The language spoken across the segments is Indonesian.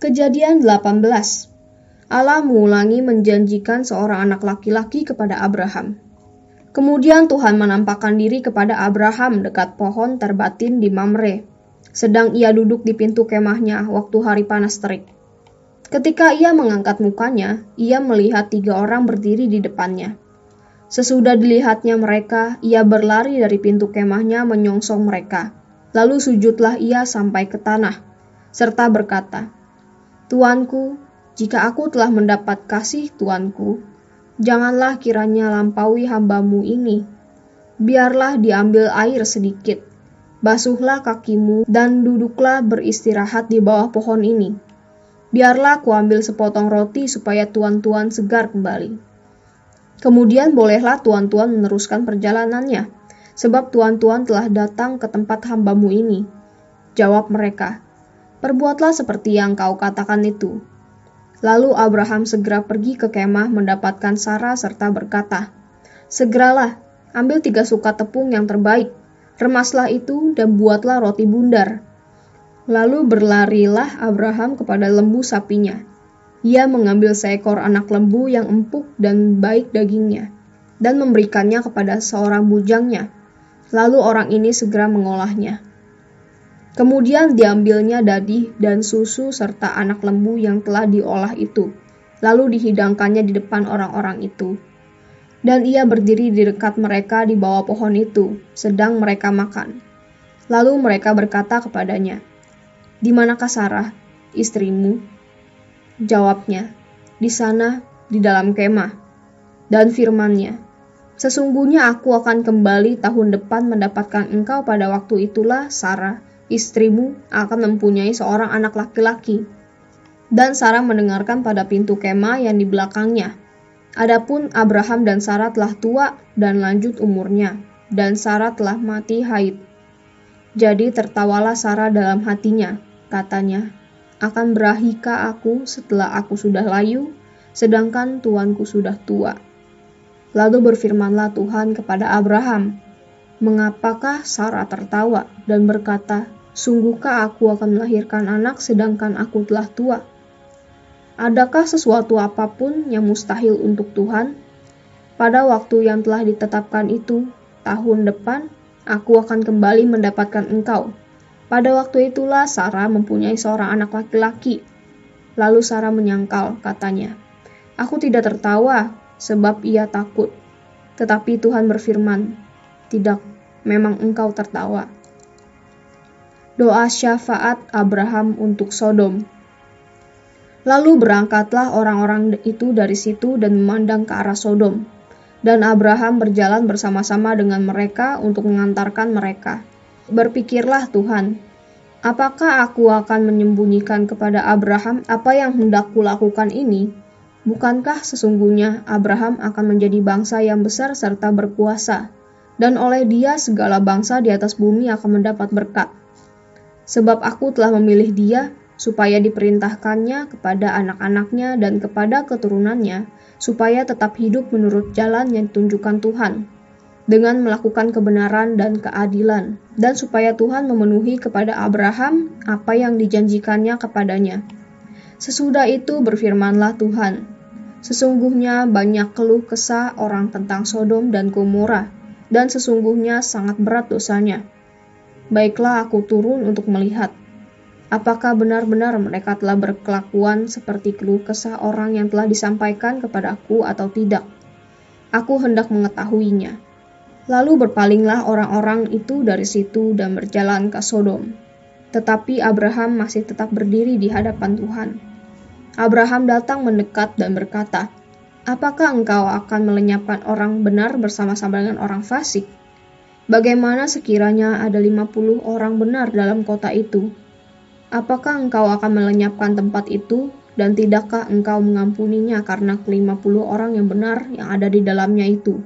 Kejadian 18. Allah mengulangi menjanjikan seorang anak laki-laki kepada Abraham. Kemudian Tuhan menampakkan diri kepada Abraham dekat pohon terbatin di Mamre, sedang ia duduk di pintu kemahnya waktu hari panas terik. Ketika ia mengangkat mukanya, ia melihat 3 orang berdiri di depannya. Sesudah dilihatnya mereka, ia berlari dari pintu kemahnya menyongsong mereka. Lalu sujudlah ia sampai ke tanah, serta berkata, "Tuanku, jika aku telah mendapat kasih Tuanku, janganlah kiranya lampaui hamba-Mu ini. Biarlah diambil air sedikit, basuhlah kakimu dan duduklah beristirahat di bawah pohon ini. Biarlah kuambil sepotong roti supaya tuan-tuan segar kembali. Kemudian bolehlah tuan-tuan meneruskan perjalanannya, sebab tuan-tuan telah datang ke tempat hamba-Mu ini." Jawab mereka, "Perbuatlah seperti yang kau katakan itu." Lalu Abraham segera pergi ke kemah mendapatkan Sarah serta berkata, "Segeralah, ambil 3 sukat tepung yang terbaik, remaslah itu dan buatlah roti bundar." Lalu berlarilah Abraham kepada lembu sapinya. Ia mengambil seekor anak lembu yang empuk dan baik dagingnya, dan memberikannya kepada seorang bujangnya. Lalu orang ini segera mengolahnya. Kemudian diambilnya dadih dan susu serta anak lembu yang telah diolah itu, lalu dihidangkannya di depan orang-orang itu. Dan ia berdiri di dekat mereka di bawah pohon itu, sedang mereka makan. Lalu mereka berkata kepadanya, "Di manakah Sarah, istrimu?" Jawabnya, "Di sana, di dalam kemah." Dan firman-Nya, "Sesungguhnya aku akan kembali tahun depan mendapatkan engkau pada waktu itulah Sarah, istrimu, akan mempunyai seorang anak laki-laki." Dan Sarah mendengarkan pada pintu kemah yang di belakangnya. Adapun Abraham dan Sarah telah tua dan lanjut umurnya, dan Sarah telah mati haid. Jadi tertawalah Sarah dalam hatinya, katanya, "Akan berahikah aku setelah aku sudah layu, sedangkan tuanku sudah tua?" Lalu berfirmanlah Tuhan kepada Abraham, "Mengapakah Sarah tertawa dan berkata, 'Sungguhkah aku akan melahirkan anak sedangkan aku telah tua?' Adakah sesuatu apapun yang mustahil untuk Tuhan? Pada waktu yang telah ditetapkan itu, tahun depan, aku akan kembali mendapatkan engkau." Pada waktu itulah Sarah mempunyai seorang anak laki-laki. Lalu Sarah menyangkal, katanya, "Aku tidak tertawa, sebab ia takut." Tetapi Tuhan berfirman, "Tidak, memang engkau tertawa." Doa syafaat Abraham untuk Sodom. Lalu berangkatlah orang-orang itu dari situ dan memandang ke arah Sodom. Dan Abraham berjalan bersama-sama dengan mereka untuk mengantarkan mereka. Berpikirlah Tuhan, "Apakah aku akan menyembunyikan kepada Abraham apa yang hendak kulakukan ini? Bukankah sesungguhnya Abraham akan menjadi bangsa yang besar serta berkuasa, dan oleh dia segala bangsa di atas bumi akan mendapat berkat. Sebab aku telah memilih dia, supaya diperintahkannya kepada anak-anaknya dan kepada keturunannya, supaya tetap hidup menurut jalan yang ditunjukkan Tuhan, dengan melakukan kebenaran dan keadilan, dan supaya Tuhan memenuhi kepada Abraham apa yang dijanjikannya kepadanya." Sesudah itu berfirmanlah Tuhan, "Sesungguhnya banyak keluh kesah orang tentang Sodom dan Gomora, dan sesungguhnya sangat berat dosanya. Baiklah aku turun untuk melihat, apakah benar-benar mereka telah berkelakuan seperti keluh kesah orang yang telah disampaikan kepadaku atau tidak. Aku hendak mengetahuinya." Lalu berpalinglah orang-orang itu dari situ dan berjalan ke Sodom. Tetapi Abraham masih tetap berdiri di hadapan Tuhan. Abraham datang mendekat dan berkata, "Apakah engkau akan melenyapkan orang benar bersama-sama dengan orang fasik? Bagaimana sekiranya ada 50 orang benar dalam kota itu? Apakah engkau akan melenyapkan tempat itu, dan tidakkah engkau mengampuninya karena ke-50 orang yang benar yang ada di dalamnya itu?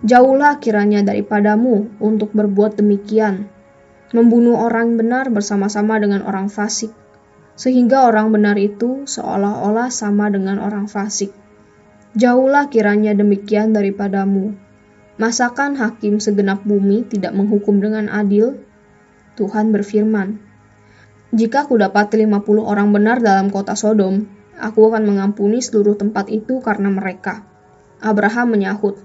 Jauhlah kiranya daripadamu untuk berbuat demikian, membunuh orang benar bersama-sama dengan orang fasik, sehingga orang benar itu seolah-olah sama dengan orang fasik. Jauhlah kiranya demikian daripadamu. Masakan hakim segenap bumi tidak menghukum dengan adil?" Tuhan berfirman, Jika aku dapat 50 orang benar dalam kota Sodom, aku akan mengampuni seluruh tempat itu karena mereka. Abraham menyahut,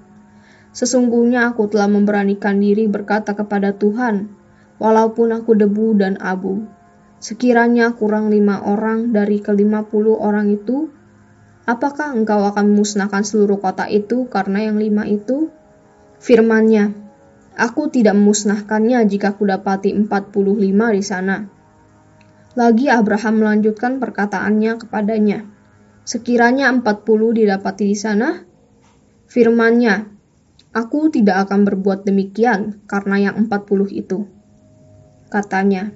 sesungguhnya aku telah memberanikan diri berkata kepada Tuhan, walaupun aku debu dan abu. Sekiranya kurang 5 orang dari ke-50 orang itu, apakah engkau akan memusnahkan seluruh kota itu karena yang 5 itu? Firman-Nya, aku tidak memusnahkannya jika kudapati 45 di sana. Lagi Abraham melanjutkan perkataannya kepadanya, sekiranya 40 didapati di sana? Firman-Nya, aku tidak akan berbuat demikian karena yang 40 itu. Katanya,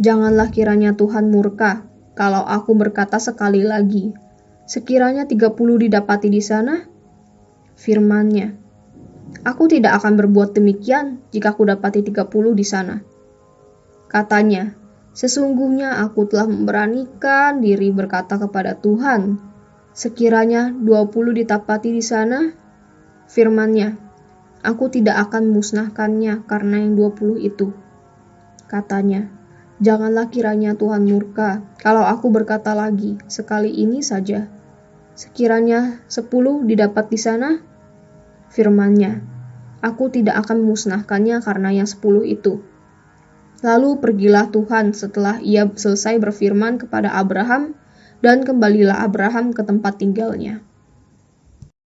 janganlah kiranya Tuhan murka kalau aku berkata sekali lagi, sekiranya 30 didapati di sana? Firman-Nya, aku tidak akan berbuat demikian jika aku dapati 30 di sana. Katanya, sesungguhnya aku telah memberanikan diri berkata kepada Tuhan, sekiranya 20 didapati di sana? Firman-Nya, aku tidak akan memusnahkannya karena yang 20 itu. Katanya, janganlah kiranya Tuhan murka kalau aku berkata lagi sekali ini saja, sekiranya 10 didapat di sana? Firman-Nya, aku tidak akan memusnahkannya karena yang 10 itu. Lalu pergilah Tuhan setelah ia selesai berfirman kepada Abraham, dan kembalilah Abraham ke tempat tinggalnya.